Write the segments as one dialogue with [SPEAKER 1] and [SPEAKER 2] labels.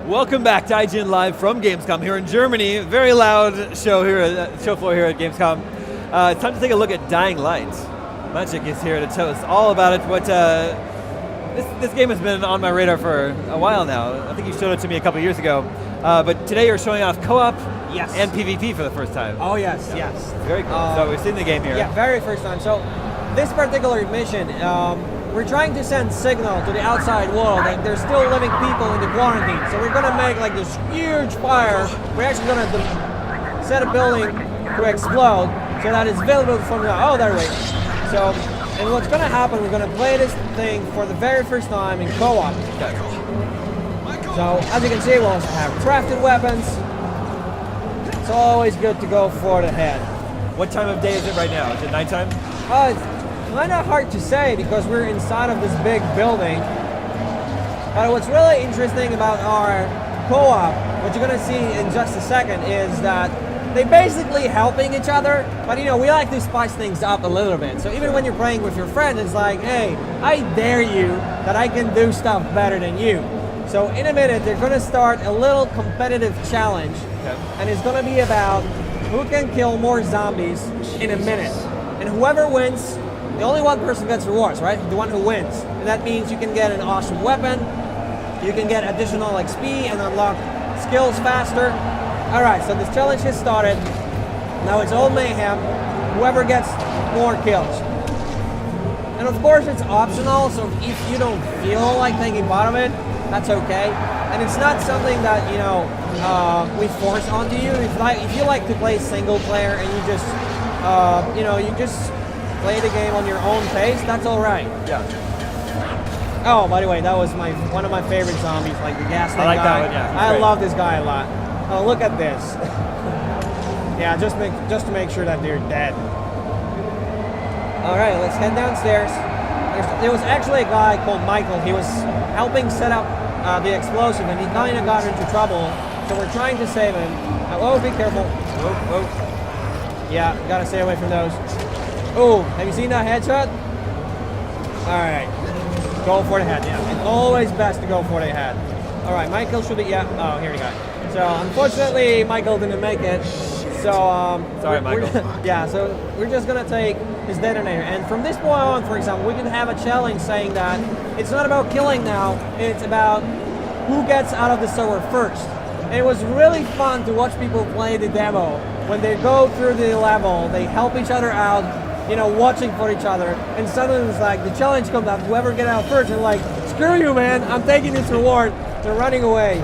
[SPEAKER 1] Welcome back to IGN Live from Gamescom here in Germany. Very loud show here, show floor here at Gamescom. It's time to take a look at Dying Light. Magic is here to tell us all about it. What this game has been on my radar for a while now. I think you showed it to me a couple years ago. But today you're showing off co-op and PvP for the first time.
[SPEAKER 2] Oh yes, yes.
[SPEAKER 1] Very cool. So we've seen the game here.
[SPEAKER 2] Yeah, very first time. So this particular mission, we're trying to send signal to the outside world that there's still living people in the quarantine. So we're gonna make like this huge fire. We're actually gonna set a building to explode so that it's visible from the, oh, there we go. So, and what's gonna happen, we're gonna play this thing for the very first time in co-op. So, as you can see, we'll also have crafted weapons. It's always good to go for the head.
[SPEAKER 1] What time of day is it right now? Is it nighttime?
[SPEAKER 2] It's kind of hard to say because we're inside of this big building. But what's really interesting about our co-op, what you're gonna see in just a second, is that they're basically helping each other. But you know, we like to spice things up a little bit. So even when you're playing with your friend, it's like, hey, I dare you that I can do stuff better than you. So in a minute, they're gonna start a little competitive challenge.
[SPEAKER 1] Okay.
[SPEAKER 2] And it's gonna be about who can kill more zombies in a minute. And whoever wins, the only one person gets rewards, right? The one who wins. And that means you can get an awesome weapon, you can get additional XP and unlock skills faster. All right, so this challenge has started. Now it's all mayhem. Whoever gets more kills. And of course it's optional, so if you don't feel like taking part of it, that's okay. And it's not something that, you know, we force onto you. If you like to play single player and you just, you know, you just play the game on your own pace, that's all right.
[SPEAKER 1] Yeah.
[SPEAKER 2] Oh, by the way, that was one of my favorite zombies, like the gas tank guy.
[SPEAKER 1] I like that one, yeah.
[SPEAKER 2] I love this guy a lot. Oh, look at this. Yeah, just to make sure that they're dead. All right, let's head downstairs. There was actually a guy called Michael. He was helping set up the explosive, and he kind of got into trouble. So we're trying to save him. Oh, be careful. Oh. Yeah, gotta stay away from those. Oh, have you seen that headshot? All right, go for the head. Yeah, it's always best to go for the head. All right, Michael should be. Yeah. Oh, here we go. So unfortunately, Michael didn't make it. So
[SPEAKER 1] sorry, Michael.
[SPEAKER 2] Yeah, so we're just gonna take his detonator, and from this point on, for example, we can have a challenge saying that it's not about killing now, it's about who gets out of the server first. And it was really fun to watch people play the demo. When they go through the level, they help each other out, you know, watching for each other, and suddenly it's like the challenge comes up, whoever gets out first, and like, screw you, man, I'm taking this reward. They're running away.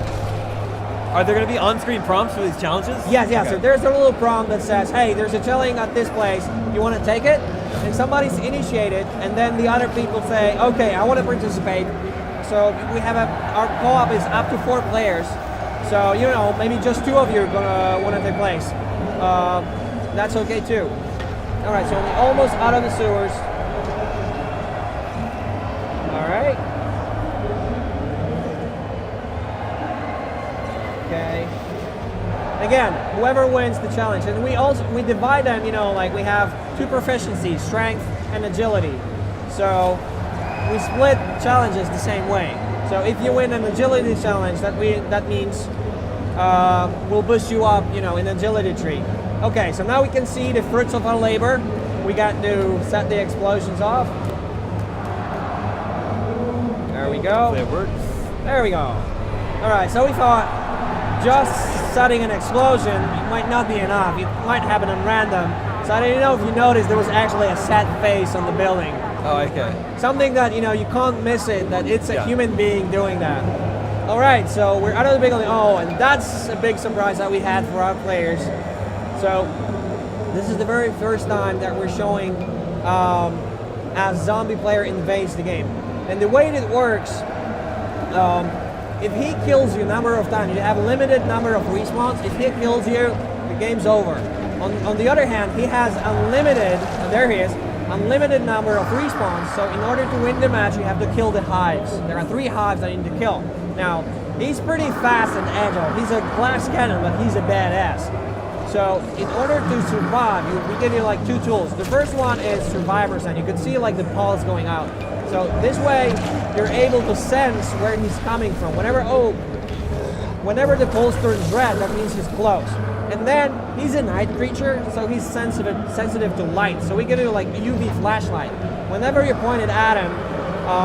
[SPEAKER 1] Are there going to be on-screen prompts for these challenges?
[SPEAKER 2] Yes, yeah.
[SPEAKER 1] Okay.
[SPEAKER 2] So there's a little prompt that says, hey, there's a challenge at this place. You want to take it? And somebody's initiated, and then the other people say, okay, I want to participate. So we have our co-op is up to 4 players. So, you know, maybe just 2 of you are going to want to take place. That's okay too. All right, so we're almost out of the sewers. All right. Okay. Again, whoever wins the challenge, and we divide them. You know, like we have 2 proficiencies: strength and agility. So we split challenges the same way. So if you win an agility challenge, that means we'll boost you up, you know, in agility tree. Okay, so now we can see the fruits of our labor. We got to set the explosions off. There we go.
[SPEAKER 1] It works.
[SPEAKER 2] There we go. All right, so we thought just setting an explosion might not be enough. It might happen at random. So I don't know if you noticed, there was actually a set face on the building.
[SPEAKER 1] Oh, okay.
[SPEAKER 2] Something that, you know, you can't miss it, that it's a human being doing that. All right, so we're out of the building. Oh, and that's a big surprise that we had for our players. So this is the very first time that we're showing a zombie player invades the game. And the way it works, if he kills you a number of times, you have a limited number of respawns. If he kills you, the game's over. On the other hand, he has unlimited, there he is, unlimited number of respawns. So in order to win the match, you have to kill the hives. There are 3 hives that you need to kill. Now, he's pretty fast and agile. He's a glass cannon, but he's a badass. So in order to survive, we give you like 2 tools. The first one is survivors, and you can see like the pulse going out. So this way, you're able to sense where he's coming from. Whenever, oh, whenever the pulse turns red, that means he's close. And then he's a night creature, so he's sensitive to light. So we can do like a UV flashlight. Whenever you point it at him,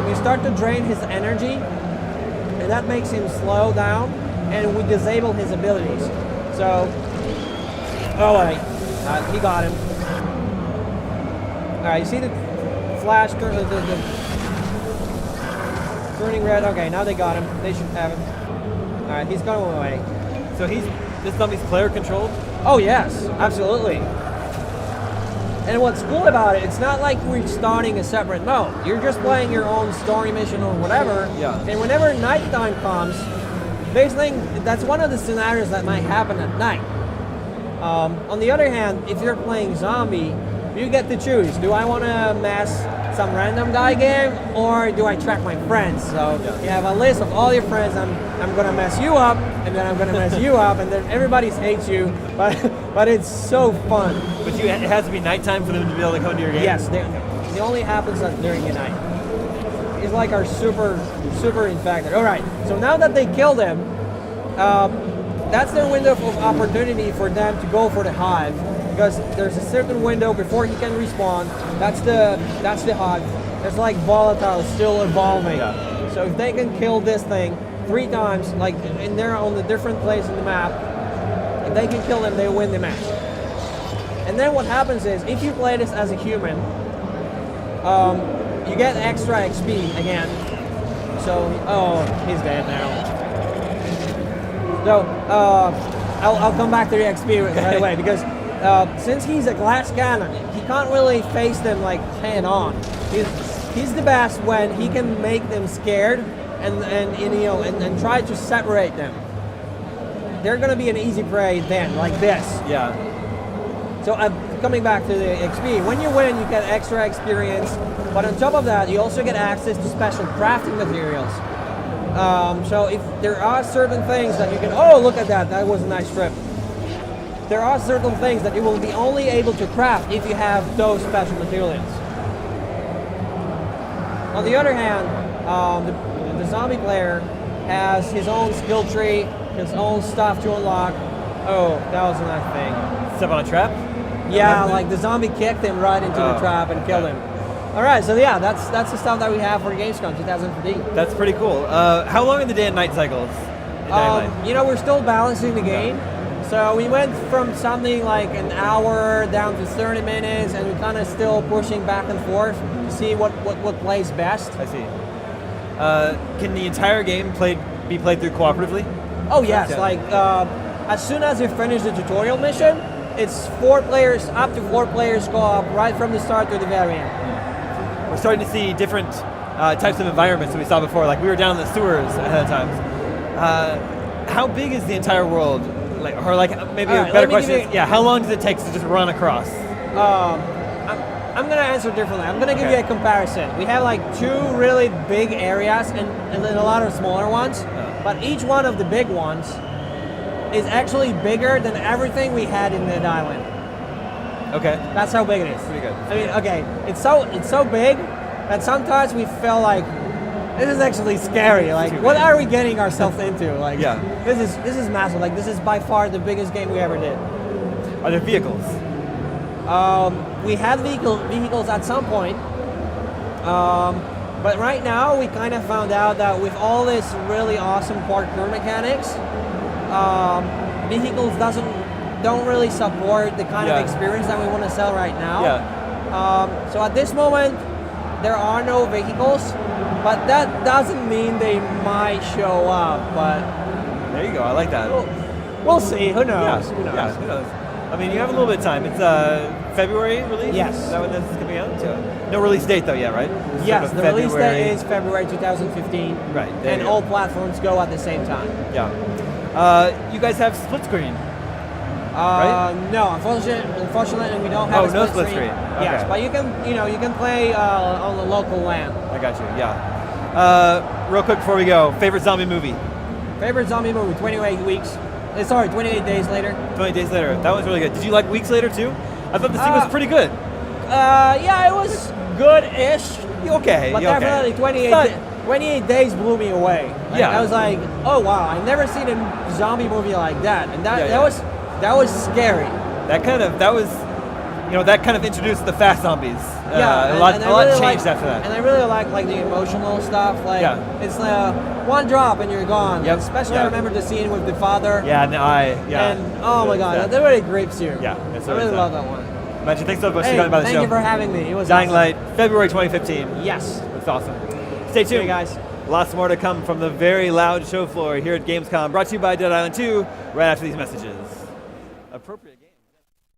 [SPEAKER 2] you start to drain his energy, and that makes him slow down, and we disable his abilities. So, oh wait, he got him. All right, you see the flash, the turning red. Okay, now they got him. They should have him. All right, he's going away.
[SPEAKER 1] So this zombie's player controlled?
[SPEAKER 2] Oh yes, absolutely. And what's cool about it, it's not like we're starting a separate mode. You're just playing your own story mission or whatever.
[SPEAKER 1] Yeah.
[SPEAKER 2] And whenever nighttime comes, basically that's one of the scenarios that might happen at night. On the other hand, if you're playing zombie, you get to choose. Do I want to mess some random guy game, or do I track my friends? So you have a list of all your friends. I'm gonna mess you up, and then I'm gonna mess you up, and then everybody hates you. But it's so fun.
[SPEAKER 1] But it has to be nighttime for them to be able to come to your game?
[SPEAKER 2] Yes, it only happens during the night. It's like our super infected. All right, so now that they killed him, that's their window of opportunity for them to go for the hive, because there's a certain window before he can respawn. That's the hive. There's like volatile still evolving.
[SPEAKER 1] Yeah.
[SPEAKER 2] So if they can kill this thing 3 times, like and they're on the different place in the map, if they can kill them, they win the match. And then what happens is, if you play this as a human, you get extra XP again. So, oh, he's dead now. So, I'll come back to the XP right away, because since he's a glass cannon, he can't really face them like head on. He's the best when he can make them scared and try to separate them. They're gonna be an easy prey then, like this.
[SPEAKER 1] Yeah.
[SPEAKER 2] So coming back to the XP, when you win, you get extra experience, but on top of that, you also get access to special crafting materials. So if there are certain things that you can, oh, look at that, that was a nice strip. There are certain things that you will be only able to craft if you have those special materials. On the other hand, the zombie player has his own skill tree, his own stuff to unlock. Oh, that was a nice thing.
[SPEAKER 1] Step on a trap?
[SPEAKER 2] Yeah, like the zombie kicked him right into the trap and killed him. All right, so yeah, that's the stuff that we have for Gamescom 2015.
[SPEAKER 1] That's pretty cool. How long are the day and night cycles?
[SPEAKER 2] You know, we're still balancing the game. So we went from something like an hour down to 30 minutes, and we're kind of still pushing back and forth to see what plays best.
[SPEAKER 1] I see. Can the entire game be played through cooperatively?
[SPEAKER 2] Oh yes, like as soon as you finish the tutorial mission, it's 4 players, up to 4 players co-op right from the start to the very end.
[SPEAKER 1] We're starting to see different types of environments that we saw before. Like we were down in the sewers ahead of time. How big is the entire world? Maybe a better question is, how long does it take to just run across?
[SPEAKER 2] I'm going to answer differently. I'm going to give you a comparison. We have like 2 really big areas and then a lot of smaller ones, but each one of the big ones is actually bigger than everything we had in the island.
[SPEAKER 1] Okay.
[SPEAKER 2] That's how big it is.
[SPEAKER 1] Pretty good.
[SPEAKER 2] I mean, okay, it's so big that sometimes we feel like this is actually scary. Like, what are we getting ourselves into? Like, this is massive. Like, this is by far the biggest game we ever did.
[SPEAKER 1] Are there vehicles?
[SPEAKER 2] We had vehicles at some point, but right now we kind of found out that with all this really awesome parkour mechanics, vehicles don't really support the kind of experience that we want to sell right now.
[SPEAKER 1] Yeah.
[SPEAKER 2] So at this moment, there are no vehicles. But that doesn't mean they might show up. But
[SPEAKER 1] there you go. I like that.
[SPEAKER 2] We'll see. Who knows?
[SPEAKER 1] Yeah.
[SPEAKER 2] Who knows?
[SPEAKER 1] Yeah, who knows? I mean, you have a little bit of time. It's February release?
[SPEAKER 2] Yes.
[SPEAKER 1] Is that when this is coming out? No release date though yet, right?
[SPEAKER 2] Yes, the release date is February 2015.
[SPEAKER 1] Right.
[SPEAKER 2] And all platforms go at the same time.
[SPEAKER 1] Yeah. You guys have split screen? Right?
[SPEAKER 2] No, unfortunately, we don't have a split screen.
[SPEAKER 1] Okay.
[SPEAKER 2] Yes, but you can play on the local LAN.
[SPEAKER 1] I got you. Yeah. Real quick before we go, favorite zombie movie?
[SPEAKER 2] Favorite zombie movie? 28 days later.
[SPEAKER 1] 28 days later. That was really good. Did you like Weeks Later too? I thought the scene was pretty good.
[SPEAKER 2] Yeah, it was good-ish.
[SPEAKER 1] Okay.
[SPEAKER 2] But definitely 28. 28 Days blew me away. Like,
[SPEAKER 1] Yeah.
[SPEAKER 2] I was like, oh wow, I've never seen a zombie movie like that, and that
[SPEAKER 1] Yeah, yeah.
[SPEAKER 2] that was scary.
[SPEAKER 1] That kind of introduced the fast zombies.
[SPEAKER 2] Yeah,
[SPEAKER 1] a lot
[SPEAKER 2] I
[SPEAKER 1] changed
[SPEAKER 2] really
[SPEAKER 1] after that.
[SPEAKER 2] And I really like the emotional stuff. Like it's one drop and you're gone.
[SPEAKER 1] Yep.
[SPEAKER 2] Especially
[SPEAKER 1] Yeah.
[SPEAKER 2] I remember the scene with the father.
[SPEAKER 1] Yeah, and the eye. Yeah.
[SPEAKER 2] And oh my god, that really grips you.
[SPEAKER 1] Yeah,
[SPEAKER 2] I really love that one.
[SPEAKER 1] Magic, thanks so much for
[SPEAKER 2] Hey,
[SPEAKER 1] coming by the show.
[SPEAKER 2] thank you for having me. It was
[SPEAKER 1] Dying
[SPEAKER 2] awesome.
[SPEAKER 1] Light, February 2015.
[SPEAKER 2] Yes.
[SPEAKER 1] It's awesome. Stay tuned,
[SPEAKER 2] you guys.
[SPEAKER 1] Lots more to come from the very loud show floor here at Gamescom. Brought to you by Dead Island 2. Right after these messages. Appropriate.